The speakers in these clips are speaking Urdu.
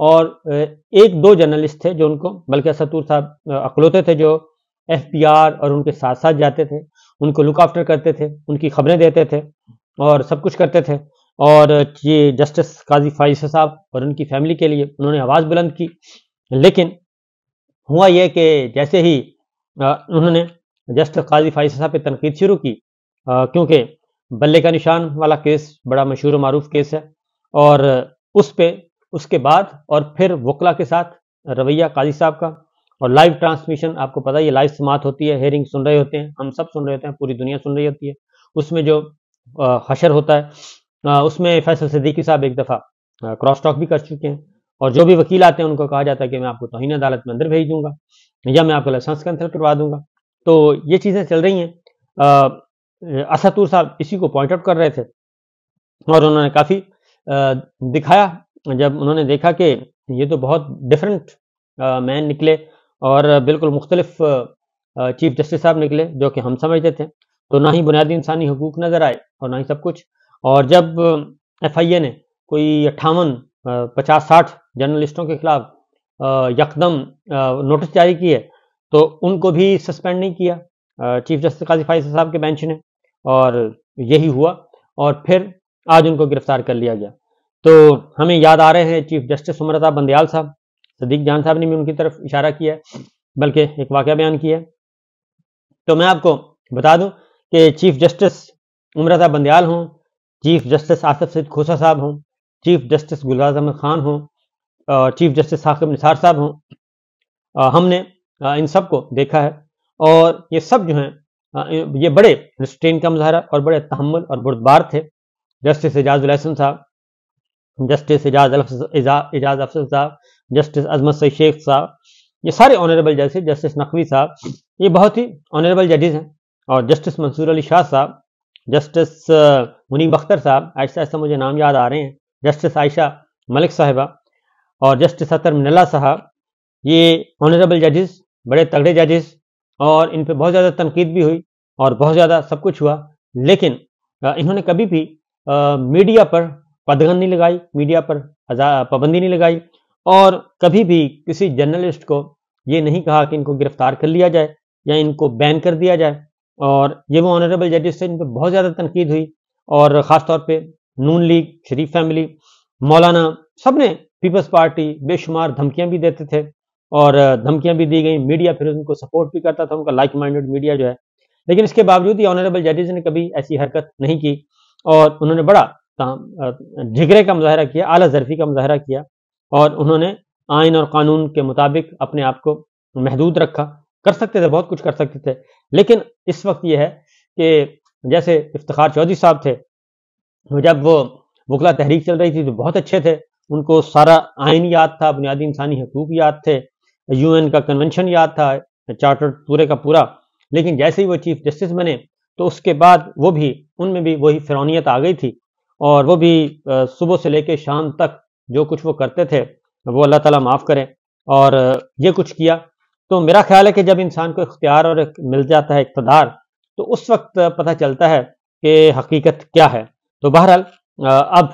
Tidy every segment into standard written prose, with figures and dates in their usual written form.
اور ایک دو جرنلسٹ تھے جو ان کو، بلکہ اسد صاحب اکلوتے تھے جو FBR اور ان کے ساتھ ساتھ جاتے تھے، ان کو لک آفٹر کرتے تھے، ان کی خبریں دیتے تھے اور سب کچھ کرتے تھے. اور یہ جسٹس قاضی فائز صاحب اور ان کی فیملی کے لیے انہوں نے آواز بلند کی. لیکن ہوا یہ کہ جیسے ہی انہوں نے جسٹس قاضی فائز صاحب پہ تنقید شروع کی، کیونکہ بلے کا نشان والا کیس بڑا مشہور و معروف کیس ہے، اور اس کے بعد اور پھر وکلا کے ساتھ رویہ قاضی صاحب کا، اور لائیو ٹرانسمیشن آپ کو پتہ یہ لائیو سماعت ہوتی ہے، ہیئرنگ سن رہے ہوتے ہیں، ہم سب سن رہے ہوتے ہیں، پوری دنیا سن رہی ہوتی ہے. اس میں جو حشر ہوتا ہے اس میں فیصل صدیقی صاحب ایک دفعہ کراس ٹاک بھی کر چکے ہیں، اور جو بھی وکیل آتے ہیں ان کو کہا جاتا ہے کہ میں آپ کو توہین عدالت میں اندر بھیج دوں گا یا میں آپ کو لائسنس کینسل کروا دوں گا. تو یہ چیزیں چل رہی ہیں. اسد صاحب اسی کو پوائنٹ آؤٹ کر رہے تھے، اور انہوں نے کافی دکھایا جب انہوں نے دیکھا کہ یہ تو بہت ڈفرینٹ مین نکلے اور بالکل مختلف چیف جسٹس صاحب نکلے جو کہ ہم سمجھتے تھے. تو نہ ہی بنیادی انسانی حقوق نظر آئے اور نہ ہی سب کچھ. اور جب FIA نے کوئی 50-60 جرنلسٹوں کے خلاف یکدم نوٹس جاری کیے تو ان کو بھی سسپینڈ نہیں کیا چیف جسٹس قاضی فائز صاحب کے بینچ نے، اور یہی ہوا اور پھر آج ان کو گرفتار کر لیا گیا. تو ہمیں یاد آ رہے ہیں چیف جسٹس عمرتا بندیال صاحب، صدیق جان صاحب نے بھی ان کی طرف اشارہ کیا ہے، بلکہ ایک واقعہ بیان کیا ہے. تو میں آپ کو بتا دوں کہ چیف جسٹس عمرتا بندیال ہوں، چیف جسٹس آصف سعید کھوسہ صاحب ہوں، چیف جسٹس گلراز احمد خان ہوں، چیف جسٹس ثاقب نثار صاحب ہوں، ہم نے ان سب کو دیکھا ہے. اور یہ سب جو ہیں یہ بڑے ریسٹرین کا مظاہرہ اور بڑے تحمل اور بردبار تھے. جسٹس اعجاز الحسن صاحب، جسٹس اعجاز افضل صاحب، جسٹس عظمت سعید شیخ صاحب، یہ سارے آنریبل ججز، جسٹس نقوی صاحب، یہ بہت ہی آنریبل ججز ہیں. اور جسٹس منصور علی شاہ صاحب، جسٹس منیب اختر صاحب، ایسا ایسا مجھے نام یاد آ رہے ہیں، جسٹس عائشہ ملک صاحبہ اور جسٹس اطہر من اللہ صاحب، یہ آنریبل ججز، بڑے تگڑے ججز، اور ان پہ بہت زیادہ تنقید بھی ہوئی اور بہت زیادہ سب کچھ ہوا. لیکن انہوں نے کبھی بھی میڈیا پر قدغن نہیں لگائی، میڈیا پر پابندی نہیں لگائی، اور کبھی بھی کسی جرنلسٹ کو یہ نہیں کہا کہ ان کو گرفتار کر لیا جائے یا ان کو بین کر دیا جائے. اور یہ وہ آنریبل ججز سے ان پہ بہت زیادہ تنقید ہوئی، اور خاص طور پہ نون لیگ، شریف فیملی، مولانا، سب نے پیپلز پارٹی بے شمار دھمکیاں بھی دیتے تھے اور دھمکیاں بھی دی گئیں. میڈیا پھر ان کو سپورٹ بھی کرتا تھا، ان کا لائک مائنڈڈ میڈیا جو ہے. لیکن اس کے باوجود یہ آنریبل ججز نے کبھی ایسی حرکت نہیں کی، اور انہوں نے بڑا جگرے کا مظاہرہ کیا، اعلیٰ ظرفی کا مظاہرہ کیا، اور انہوں نے آئین اور قانون کے مطابق اپنے آپ کو محدود رکھا. کر سکتے تھے، بہت کچھ کر سکتے تھے، لیکن اس وقت یہ ہے کہ جیسے افتخار چودھری صاحب تھے، جب وہ وکلا تحریک چل رہی تھی تو بہت اچھے تھے، ان کو سارا آئین یاد تھا، بنیادی انسانی حقوق یاد تھے، UN کا کنونشن یاد تھا، چارٹر پورے کا پورا. لیکن جیسے ہی وہ چیف جسٹس بنے تو اس کے بعد وہ بھی، ان میں بھی وہی فرعونیت آ گئی تھی، اور وہ بھی صبح سے لے کے شام تک جو کچھ وہ کرتے تھے وہ اللہ تعالیٰ معاف کرے، اور یہ کچھ کیا. تو میرا خیال ہے کہ جب انسان کو اختیار اور مل جاتا ہے اقتدار، تو اس وقت پتہ چلتا ہے کہ حقیقت کیا ہے. تو بہرحال اب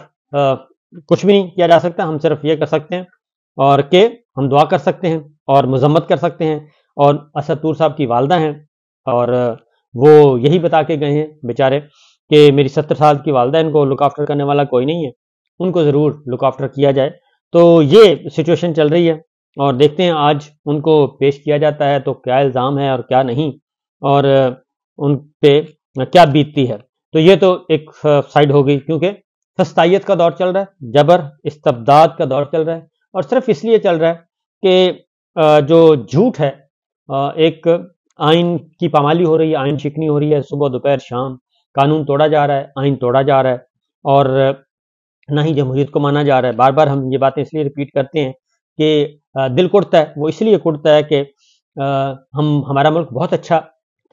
کچھ بھی نہیں کیا جا سکتا، ہم صرف یہ کر سکتے ہیں اور کہ ہم دعا کر سکتے ہیں اور مذمت کر سکتے ہیں. اور اسد طور صاحب کی والدہ ہیں، اور وہ یہی بتا کے گئے ہیں بیچارے کہ میری 70 سال کی والدہ، ان کو لک آفٹر کرنے والا کوئی نہیں ہے، ان کو ضرور لک آفٹر کیا جائے. تو یہ سچویشن چل رہی ہے، اور دیکھتے ہیں آج ان کو پیش کیا جاتا ہے تو کیا الزام ہے اور کیا نہیں، اور ان پہ کیا بیتتی ہے. تو یہ تو ایک سائڈ ہو گئی، کیونکہ فسطائیت کا دور چل رہا ہے، جبر استبداد کا دور چل رہا ہے، اور صرف اس لیے چل رہا ہے کہ جو جھوٹ ہے، ایک آئین کی پامالی ہو رہی ہے، آئین شکنی ہو رہی ہے، صبح دوپہر شام قانون توڑا جا رہا ہے، آئین توڑا جا رہا ہے، اور نہ ہی جمہوریت کو مانا جا رہا ہے. بار بار ہم یہ باتیں اس لیے ریپیٹ کرتے ہیں کہ دل کڑتا ہے، وہ اس لیے کڑتا ہے کہ ہمارا ملک بہت اچھا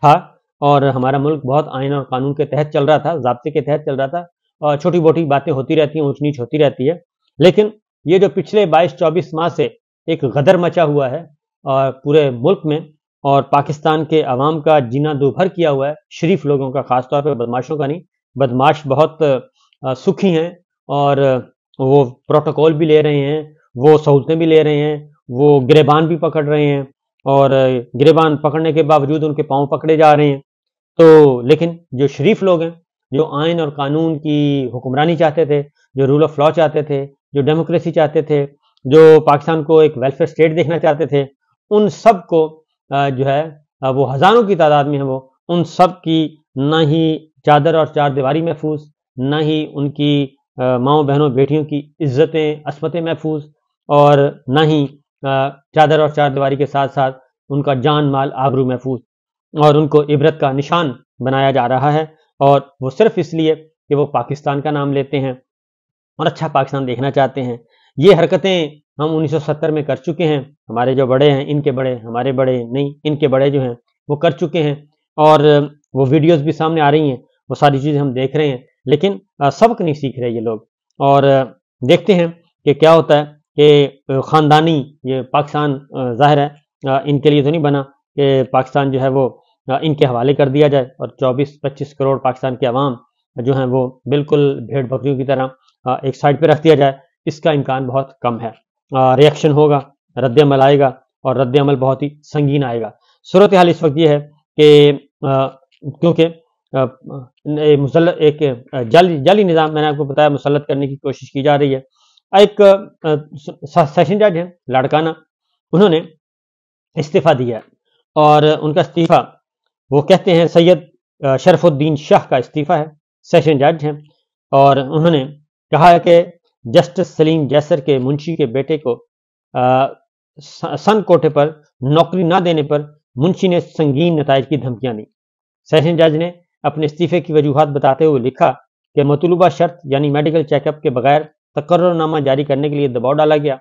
تھا، اور ہمارا ملک بہت آئین اور قانون کے تحت چل رہا تھا، ضابطے کے تحت چل رہا تھا، اور چھوٹی موٹی باتیں ہوتی رہتی ہیں، اونچ نیچ ہوتی رہتی ہے. لیکن یہ جو پچھلے 22-24 ماہ سے ایک غدر مچا ہوا ہے اور پورے ملک میں، اور پاکستان کے عوام کا جینا دوبھر کیا ہوا ہے، شریف لوگوں کا، خاص طور پہ بدماشوں کا نہیں. بدماش بہت سکھی ہیں اور وہ پروٹوکول بھی لے رہے ہیں وہ سہولتیں بھی لے رہے ہیں، وہ گریبان بھی پکڑ رہے ہیں، اور گریبان پکڑنے کے باوجود ان کے پاؤں پکڑے جا رہے ہیں۔ تو لیکن جو شریف لوگ ہیں، جو آئین اور قانون کی حکمرانی چاہتے تھے، جو رول آف لا چاہتے تھے، جو ڈیموکریسی چاہتے تھے، جو پاکستان کو ایک ویلفیئر اسٹیٹ دیکھنا چاہتے تھے، ان سب کو جو ہے وہ ہزاروں کی تعداد میں ہیں، وہ ان سب کی نہ ہی چادر اور چار دیواری محفوظ، نہ ہی ان کی ماؤں بہنوں بیٹیوں کی عزتیں عصمتیں محفوظ، اور نہ ہی چادر اور چار دیواری کے ساتھ ساتھ ان کا جان مال آبرو محفوظ، اور ان کو عبرت کا نشان بنایا جا رہا ہے، اور وہ صرف اس لیے کہ وہ پاکستان کا نام لیتے ہیں اور اچھا پاکستان دیکھنا چاہتے ہیں۔ یہ حرکتیں ہم 1970 میں کر چکے ہیں، ہمارے جو بڑے ہیں، ان کے بڑے، ہمارے بڑے نہیں، ان کے بڑے جو ہیں وہ کر چکے ہیں، اور وہ ویڈیوز بھی سامنے آ رہی ہیں، وہ ساری چیزیں ہم دیکھ رہے ہیں، لیکن سبق نہیں سیکھ رہے یہ لوگ۔ اور دیکھتے ہیں کہ کیا ہوتا ہے کہ خاندانی یہ پاکستان ظاہر ہے ان کے لیے تو نہیں بنا کہ پاکستان جو ہے وہ ان کے حوالے کر دیا جائے، اور 24-25 کروڑ پاکستان کے عوام جو ہیں وہ بالکل بھیڑ بکریوں کی طرح ایک سائڈ پہ رکھ دیا جائے۔ اس کا امکان بہت کم ہے۔ ریئیکشن ہوگا، رد عمل آئے گا، اور رد عمل بہت ہی سنگین آئے گا۔ صورتحال اس وقت یہ ہے کہ کیونکہ ایک جعلی نظام میں نے آپ کو بتایا مسلط کرنے کی کوشش کی جا رہی ہے۔ ایک سیشن جج ہے لاڑکانہ، انہوں نے استعفیٰ دیا ہے، اور ان کا استعفیٰ وہ کہتے ہیں سید شرف الدین شاہ کا استعفیٰ ہے، سیشن جج ہیں، اور انہوں نے کہا ہے کہ جسٹس سلیم جیسر کے منشی کے بیٹے کو سن کوٹے پر نوکری نہ دینے پر منشی نے سنگین نتائج کی دھمکیاں دی۔ سیشن جج نے اپنے استعفے کی وجوہات بتاتے ہوئے لکھا کہ مطلوبہ شرط یعنی میڈیکل چیک اپ کے بغیر تقرر نامہ جاری کرنے کے لیے دباؤ ڈالا گیا۔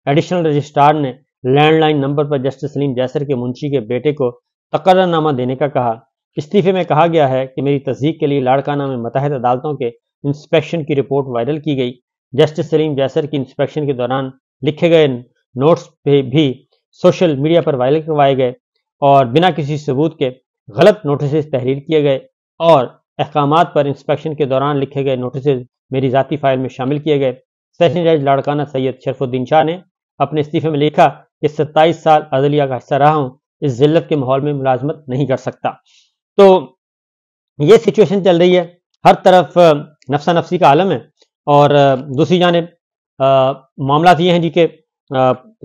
ایڈیشنل رجسٹرار نے لینڈ لائن نمبر پر جسٹس سلیم جیسر کے منشی کے بیٹے کو تقرر نامہ دینے کا کہا۔ استعفے میں کہا گیا ہے کہ میری تصدیق کے لیے لاڑکانہ میں متحدہ عدالتوں کے انسپیکشن کی رپورٹ وائرل کی گئی۔ جسٹس سلیم جیسر کی انسپیکشن کے دوران لکھے گئے نوٹس بھی سوشل میڈیا پر وائرل کروائے گئے، اور بنا کسی ثبوت کے غلط نوٹسز تحریر کیے گئے، اور احکامات پر انسپیکشن کے دوران لکھے گئے نوٹسز میری ذاتی فائل میں شامل کیے گئے۔ سیشن جج لاڑکانہ سید شرف الدین شاہ نے اپنے استعفے میں لکھا کہ 27 سال عدلیہ کا حصہ رہا ہوں، اس ذلت کے ماحول میں ملازمت نہیں کر سکتا۔ تو یہ سچویشن چل رہی ہے، ہر طرف نفسا نفسی کا عالم ہے، اور دوسری جانب معاملات یہ ہیں جی کہ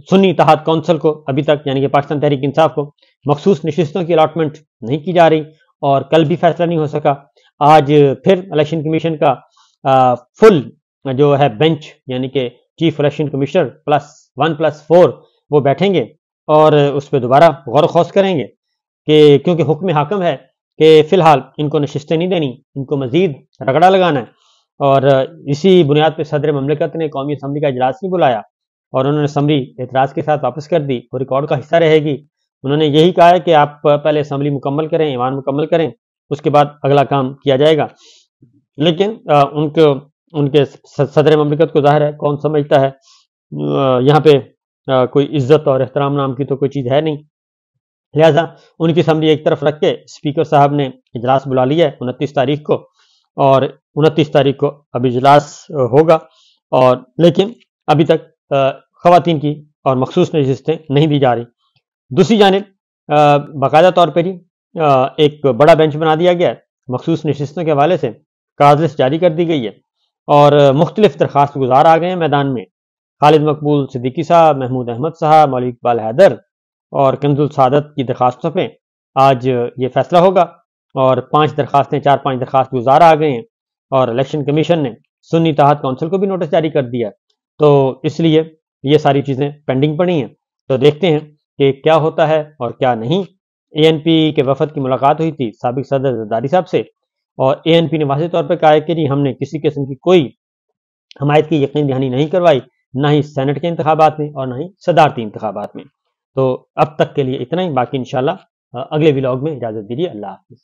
سنی اتحاد کونسل کو ابھی تک یعنی کہ پاکستان تحریک انصاف کو مخصوص نشستوں کی الاٹمنٹ نہیں کی جا رہی، اور کل بھی فیصلہ نہیں ہو سکا۔ آج پھر الیکشن کمیشن کا فل جو ہے بینچ یعنی کہ چیف الیکشن کمشنر +1+4 وہ بیٹھیں گے، اور اس پہ دوبارہ غور و خوض کریں گے کہ کیونکہ حکم حاکم ہے کہ فی الحال ان کو نشستیں نہیں دینی، ان کو مزید رگڑا لگانا ہے، اور اسی بنیاد پہ صدر مملکت نے قومی اسمبلی کا اجلاس نہیں بلایا، اور انہوں نے اسمبلی اعتراض کے ساتھ واپس کر دی، وہ ریکارڈ کا حصہ رہے گی۔ انہوں نے یہی کہا ہے کہ آپ پہلے اسمبلی مکمل کریں، ایوان مکمل کریں، اس کے بعد اگلا کام کیا جائے گا۔ لیکن ان کے صدر مملکت کو ظاہر ہے کون سمجھتا ہے یہاں پہ کوئی عزت اور احترام نام کی تو کوئی چیز ہے نہیں، لہٰذا ان کی اسمبلی ایک طرف رکھ کے اسپیکر صاحب نے اجلاس بلا لیا ہے 29 تاریخ کو، اور 29 تاریخ کو اب اجلاس ہوگا، اور لیکن ابھی تک خواتین کی اور مخصوص نشستیں نہیں دی جا رہی۔ دوسری جانب باقاعدہ طور پہ جی ایک بڑا بینچ بنا دیا گیا ہے، مخصوص نشستوں کے حوالے سے کاز لسٹ جاری کر دی گئی ہے، اور مختلف درخواست گزار آ گئے ہیں میدان میں، خالد مقبول صدیقی صاحب، محمود احمد صاحب، مولوی اقبال حیدر اور کنز السعادت کی درخواستوں پہ آج یہ فیصلہ ہوگا، اور 4-5 درخواست گزار آ گئے ہیں، اور الیکشن کمیشن نے سنی اتحاد کونسل کو بھی نوٹس جاری کر دیا، تو اس لیے یہ ساری چیزیں پینڈنگ پڑی ہیں۔ تو دیکھتے ہیں کہ کیا ہوتا ہے اور کیا نہیں۔ ANP کے وفد کی ملاقات ہوئی تھی سابق صدر زرداری صاحب سے، اور ANP نے واضح طور پہ کہا ہے کہ جی ہم نے کسی قسم کی کوئی حمایت کی یقین دہانی نہیں کروائی، نہ ہی سینٹ کے انتخابات میں اور نہ ہی صدارتی انتخابات میں۔ تو اب تک کے لیے اتنا ہی، باقی انشاءاللہ اگلے ولاگ میں اجازت دیجیے، اللہ حافظ۔